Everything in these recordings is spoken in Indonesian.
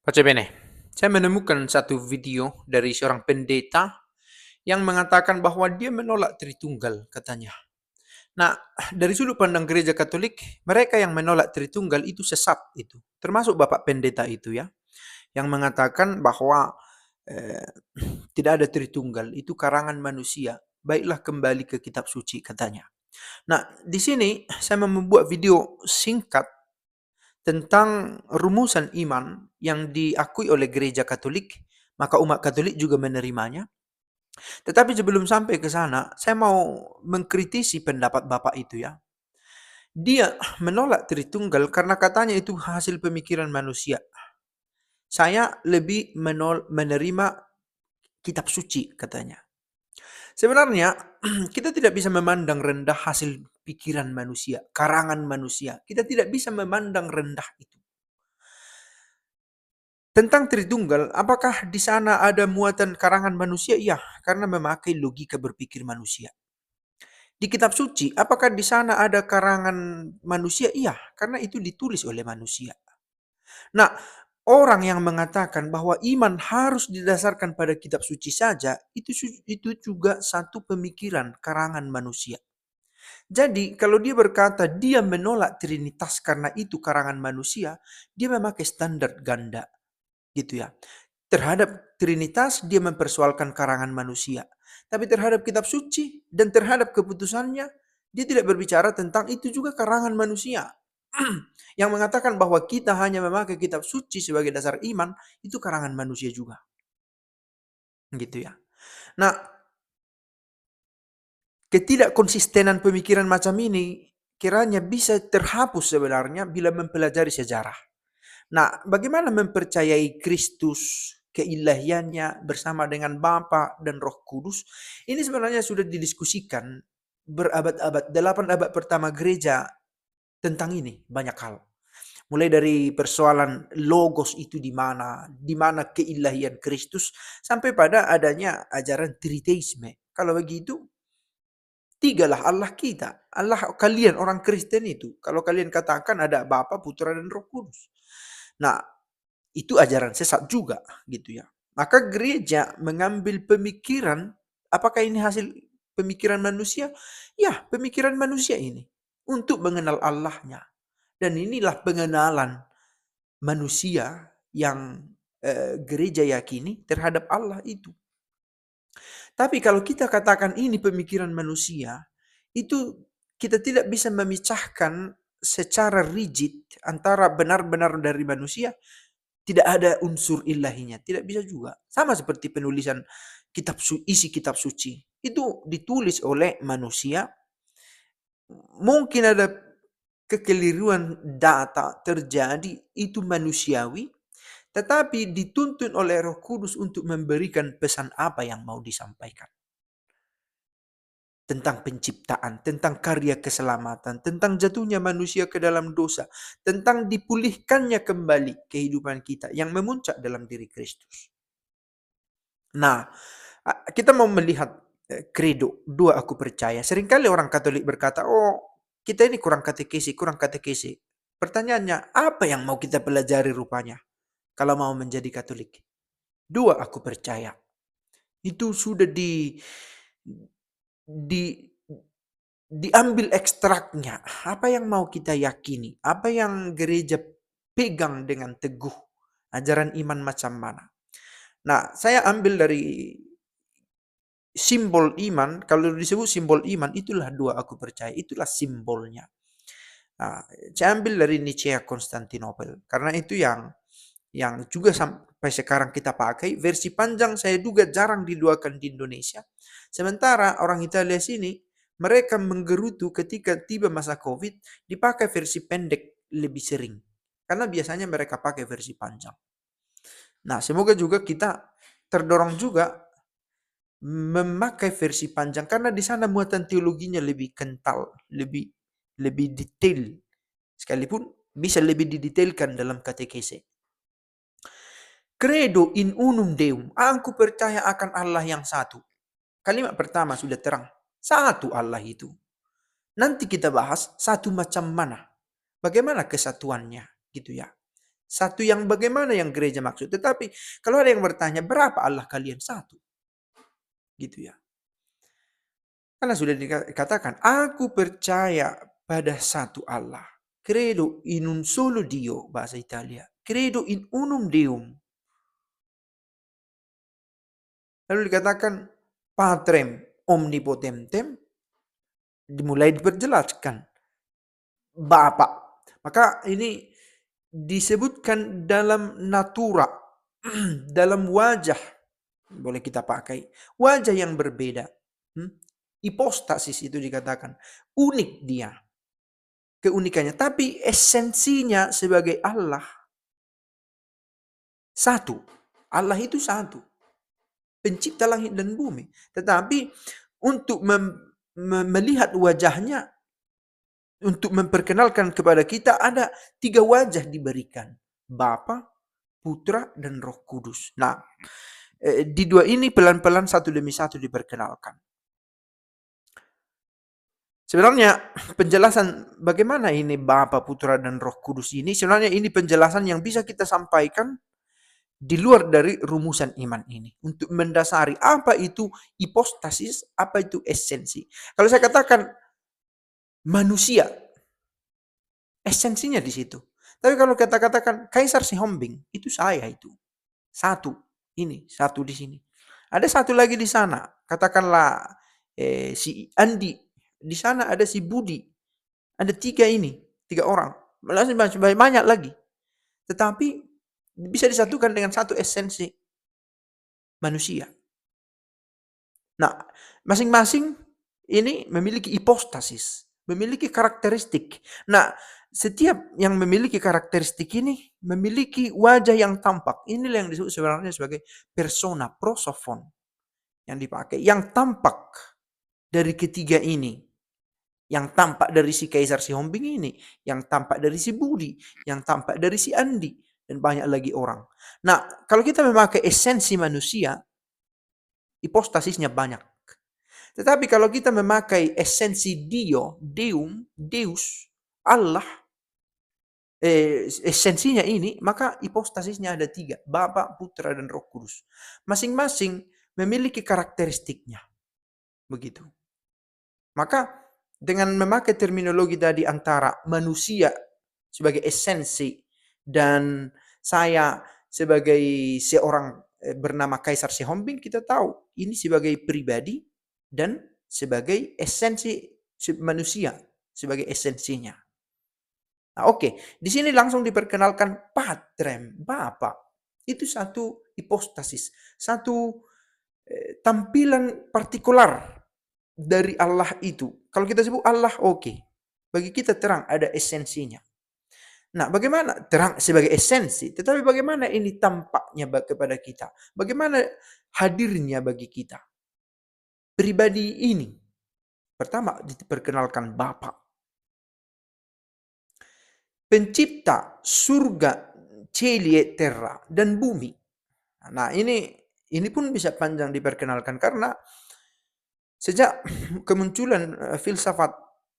Pace bene, saya menemukan satu video dari seorang pendeta yang mengatakan bahwa dia menolak Tritunggal katanya. Nah, dari sudut pandang gereja Katolik, mereka yang menolak Tritunggal itu sesat itu. Termasuk Bapak Pendeta itu ya, yang mengatakan bahwa eh, tidak ada Tritunggal, itu karangan manusia. Baiklah kembali ke kitab suci katanya. Nah, di sini saya membuat video singkat tentang rumusan iman yang diakui oleh gereja Katolik, maka umat Katolik juga menerimanya. Tetapi sebelum sampai ke sana, saya mau mengkritisi pendapat Bapak itu ya. Dia menolak Tritunggal karena katanya itu hasil pemikiran manusia. Saya lebih menerima kitab suci katanya. Sebenarnya kita tidak bisa memandang rendah hasil pikiran manusia, karangan manusia. Kita tidak bisa memandang rendah itu. Tentang Tritunggal, apakah di sana ada muatan karangan manusia? Iya, karena memakai logika berpikir manusia. Di kitab suci, apakah di sana ada karangan manusia? Iya, karena itu ditulis oleh manusia. Nah, orang yang mengatakan bahwa iman harus didasarkan pada kitab suci saja, itu juga satu pemikiran karangan manusia. Jadi, kalau dia berkata dia menolak Trinitas karena itu karangan manusia, dia memakai standar ganda. Gitu ya. Terhadap Trinitas dia mempersoalkan karangan manusia. Tapi terhadap kitab suci dan terhadap keputusannya, dia tidak berbicara tentang itu juga karangan manusia. Yang mengatakan bahwa kita hanya memakai kitab suci sebagai dasar iman, itu karangan manusia juga. Gitu ya. Nah, ketidakkonsistenan pemikiran macam ini kiranya bisa terhapus sebenarnya bila mempelajari sejarah. Nah, bagaimana mempercayai Kristus, keilahiannya bersama dengan Bapa dan Roh Kudus? Ini sebenarnya sudah didiskusikan berabad-abad, 8 abad pertama gereja tentang ini banyak hal. Mulai dari persoalan logos itu di mana keilahian Kristus, sampai pada adanya ajaran triteisme. Kalau begitu, tigalah Allah kita. Allah kalian orang Kristen itu. Kalau kalian katakan ada Bapa, Putra, dan Roh Kudus. Nah, itu ajaran sesat juga gitu ya. Maka gereja mengambil pemikiran, apakah ini hasil pemikiran manusia? Ya, pemikiran manusia ini untuk mengenal Allahnya. Dan inilah pengenalan manusia yang gereja yakini terhadap Allah itu. Tapi kalau kita katakan ini pemikiran manusia, itu kita tidak bisa memisahkan secara rigid antara benar-benar dari manusia, tidak ada unsur ilahinya. Tidak bisa juga. Sama seperti penulisan isi kitab suci. Itu ditulis oleh manusia. Mungkin ada kekeliruan data terjadi, itu manusiawi. Tetapi dituntun oleh Roh Kudus untuk memberikan pesan apa yang mau disampaikan. Tentang penciptaan, tentang karya keselamatan, tentang jatuhnya manusia ke dalam dosa, tentang dipulihkannya kembali kehidupan kita yang memuncak dalam diri Kristus. Nah, kita mau melihat credo, dua aku percaya. Seringkali orang Katolik berkata, oh kita ini kurang katekesi, kurang katekesi. Pertanyaannya, apa yang mau kita pelajari rupanya kalau mau menjadi Katolik? Dua aku percaya. Itu sudah di diambil ekstraknya. Apa yang mau kita yakini? Apa yang gereja pegang dengan teguh? Ajaran iman macam mana? Nah, saya ambil dari simbol iman. Kalau disebut simbol iman, itulah dua aku percaya. Itulah simbolnya. Nah, saya ambil dari Nicea Konstantinopel. Karena itu yang juga sampai sekarang kita pakai. Versi panjang saya duga jarang diluarkan di Indonesia. Sementara orang Italia sini, mereka menggerutu ketika tiba masa COVID, dipakai versi pendek lebih sering. Karena biasanya mereka pakai versi panjang. Nah, semoga juga kita terdorong juga memakai versi panjang karena di sana muatan teologinya lebih kental, lebih detail. Sekalipun bisa lebih didetailkan dalam katekese. Credo in unum Deum. Aku percaya akan Allah yang satu. Kalimat pertama sudah terang. Satu Allah itu. Nanti kita bahas satu macam mana. Bagaimana kesatuannya gitu ya. Satu yang bagaimana yang gereja maksud. Tetapi kalau ada yang bertanya, berapa Allah kalian? Satu. Gitu ya. Karena sudah dikatakan, aku percaya pada satu Allah. Credo in un solo Dio, bahasa Italia. Credo in unum Deum. Lalu dikatakan, Patrem omnipotentem, dimulai diperjelaskan. Bapa. Maka ini disebutkan dalam natura, dalam wajah, boleh kita pakai. Wajah yang berbeda. Hipostasis itu dikatakan. Unik dia. Keunikannya. Tapi esensinya sebagai Allah. Satu. Allah itu satu. Pencipta langit dan bumi. Tetapi untuk melihat wajahnya, untuk memperkenalkan kepada kita ada 3 wajah diberikan. Bapa, Putra, dan Roh Kudus. Nah, di 2 ini pelan-pelan satu demi satu diperkenalkan. Sebenarnya penjelasan bagaimana ini Bapa, Putra, dan Roh Kudus ini, sebenarnya ini penjelasan yang bisa kita sampaikan di luar dari rumusan iman ini. Untuk mendasari apa itu hipostasis, apa itu esensi. Kalau saya katakan manusia, esensinya di situ. Tapi kalau kita katakan Kaisar Sihombing, itu saya itu. Satu, ini, satu di sini. Ada satu lagi di sana, katakanlah si Andi, di sana ada si Budi. Ada 3 ini, 3 orang. Masih banyak lagi. Tetapi bisa disatukan dengan satu esensi manusia. Nah, masing-masing ini memiliki hipostasis, memiliki karakteristik. Nah, setiap yang memiliki karakteristik ini memiliki wajah yang tampak. Inilah yang disebut sebenarnya sebagai persona, prosofon yang dipakai. Yang tampak dari ketiga ini. Yang tampak dari si Kaisar Sihombing ini. Yang tampak dari si Budi. Yang tampak dari si Andi. Dan banyak lagi orang. Nah, kalau kita memakai esensi manusia, hipostasisnya banyak. Tetapi kalau kita memakai esensi Dio, Deum, Deus, Allah, esensinya ini, maka hipostasisnya ada 3. Bapa, Putra, dan Roh Kudus. Masing-masing memiliki karakteristiknya. Begitu. Maka dengan memakai terminologi tadi antara manusia sebagai esensi dan saya sebagai seorang bernama Kaisar Sihombing, kita tahu ini sebagai pribadi dan sebagai esensi manusia, sebagai esensinya. Nah, oke. Di sini langsung diperkenalkan Patrem, Bapa. Itu satu hipostasis, satu tampilan partikular dari Allah itu. Kalau kita sebut Allah, oke. Bagi kita terang, ada esensinya. Nah, bagaimana terang sebagai esensi, tetapi bagaimana ini tampaknya kepada kita? Bagaimana hadirnya bagi kita? Pribadi ini, pertama diperkenalkan Bapa. Pencipta surga, cieli et terra, dan bumi. Nah, ini pun bisa panjang diperkenalkan karena sejak kemunculan filsafat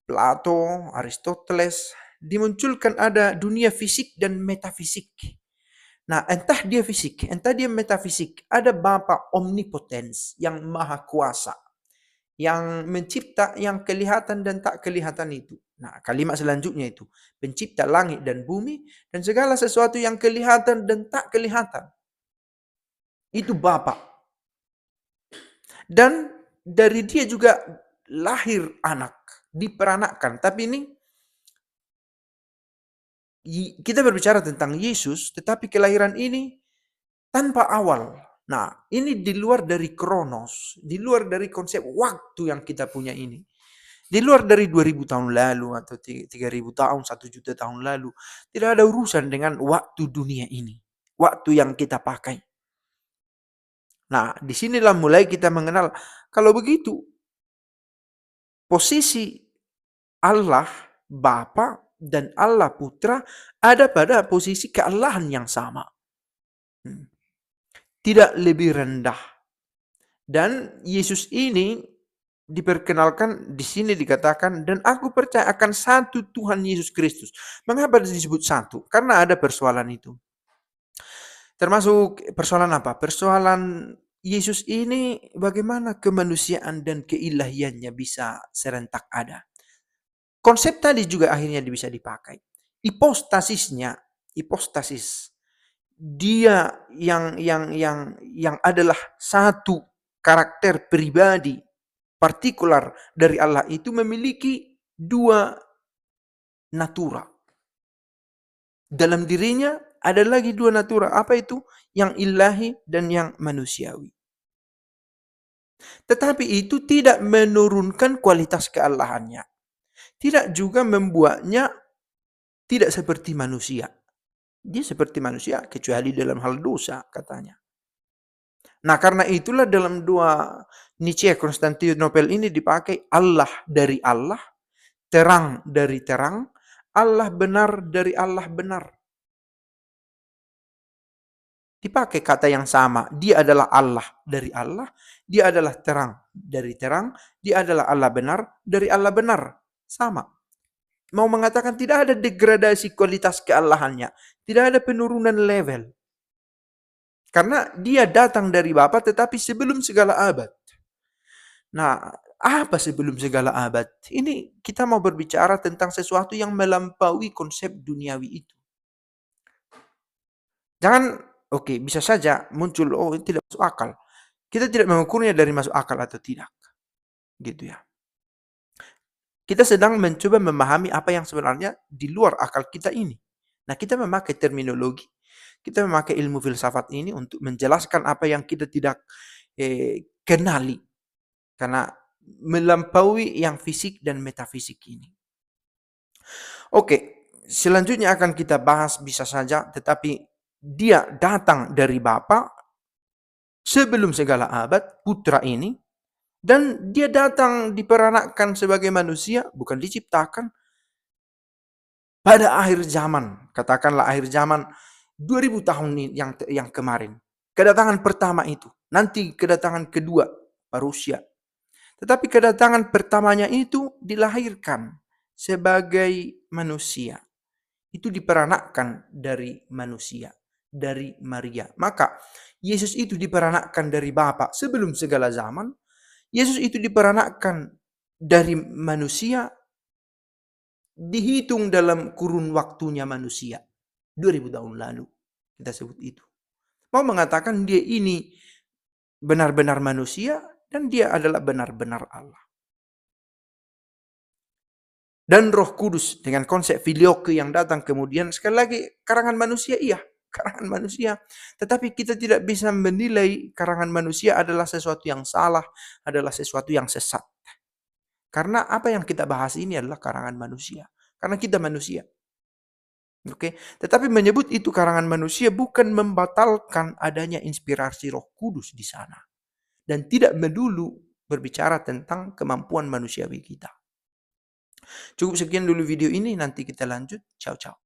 Plato, Aristoteles, dimunculkan ada dunia fisik dan metafisik. Nah, entah dia fisik, entah dia metafisik, ada Bapa omnipotens yang maha kuasa, yang mencipta yang kelihatan dan tak kelihatan itu. Nah, kalimat selanjutnya itu, pencipta langit dan bumi dan segala sesuatu yang kelihatan dan tak kelihatan. Itu Bapa. Dan dari dia juga lahir anak, diperanakkan. Tapi ini kita berbicara tentang Yesus, tetapi kelahiran ini tanpa awal. Nah, ini di luar dari kronos, di luar dari konsep waktu yang kita punya ini. Di luar dari 2000 tahun lalu atau 3000 tahun, 1 juta tahun lalu. Tidak ada urusan dengan waktu dunia ini. Waktu yang kita pakai. Nah, disinilah mulai kita mengenal. Kalau begitu, posisi Allah Bapa dan Allah Putra ada pada posisi keallahan yang sama. Tidak lebih rendah. Dan Yesus ini diperkenalkan di sini dikatakan, dan aku percaya akan satu Tuhan Yesus Kristus. Mengapa disebut satu? Karena ada persoalan itu. Termasuk persoalan apa? Persoalan Yesus ini bagaimana kemanusiaan dan keilahiannya bisa serentak ada. Konsep tadi juga akhirnya bisa dipakai. Hipostasisnya, hipostasis. Dia yang adalah satu karakter pribadi partikular dari Allah itu memiliki dua natura. Dalam dirinya ada lagi dua natura. Apa itu? Yang ilahi dan yang manusiawi. Tetapi itu tidak menurunkan kualitas keallahannya. Tidak juga membuatnya tidak seperti manusia. Dia seperti manusia kecuali dalam hal dosa katanya. Nah, karena itulah dalam dua Nicea Konstantinopel ini dipakai Allah dari Allah, terang dari terang, Allah benar dari Allah benar. Dipakai kata yang sama. Dia adalah Allah dari Allah, dia adalah terang dari terang, dia adalah Allah benar dari Allah benar. Sama. Mau mengatakan tidak ada degradasi kualitas keallahannya, tidak ada penurunan level. Karena dia datang dari Bapa tetapi sebelum segala abad. Nah, apa sebelum segala abad? Ini kita mau berbicara tentang sesuatu yang melampaui konsep duniawi itu. Jangan, oke, bisa saja muncul, oh ini tidak masuk akal. Kita tidak mengukurnya dari masuk akal atau tidak. Gitu ya. Kita sedang mencoba memahami apa yang sebenarnya di luar akal kita ini. Nah, kita memakai terminologi, kita memakai ilmu filsafat ini untuk menjelaskan apa yang kita tidak kenali. Karena melampaui yang fisik dan metafisik ini. Oke, selanjutnya akan kita bahas bisa saja, tetapi dia datang dari Bapa sebelum segala abad, putra ini, dan dia datang diperanakkan sebagai manusia, bukan diciptakan, pada akhir zaman. Katakanlah akhir zaman 2000 tahun yang kemarin. Kedatangan pertama itu, nanti kedatangan kedua, parusia. Tetapi kedatangan pertamanya itu dilahirkan sebagai manusia. Itu diperanakkan dari manusia, dari Maria. Maka Yesus itu diperanakkan dari Bapa sebelum segala zaman. Yesus itu diperanakkan dari manusia, dihitung dalam kurun waktunya manusia. 2000 tahun lalu kita sebut itu. Mau mengatakan dia ini benar-benar manusia dan dia adalah benar-benar Allah. Dan Roh Kudus dengan konsep filioque yang datang kemudian, sekali lagi karangan manusia, iya, karangan manusia. Tetapi kita tidak bisa menilai karangan manusia adalah sesuatu yang salah, adalah sesuatu yang sesat. Karena apa yang kita bahas ini adalah karangan manusia. Karena kita manusia. Oke, tetapi menyebut itu karangan manusia bukan membatalkan adanya inspirasi Roh Kudus di sana. Dan tidak melulu berbicara tentang kemampuan manusiawi kita. Cukup sekian dulu video ini, nanti kita lanjut. Ciao, ciao.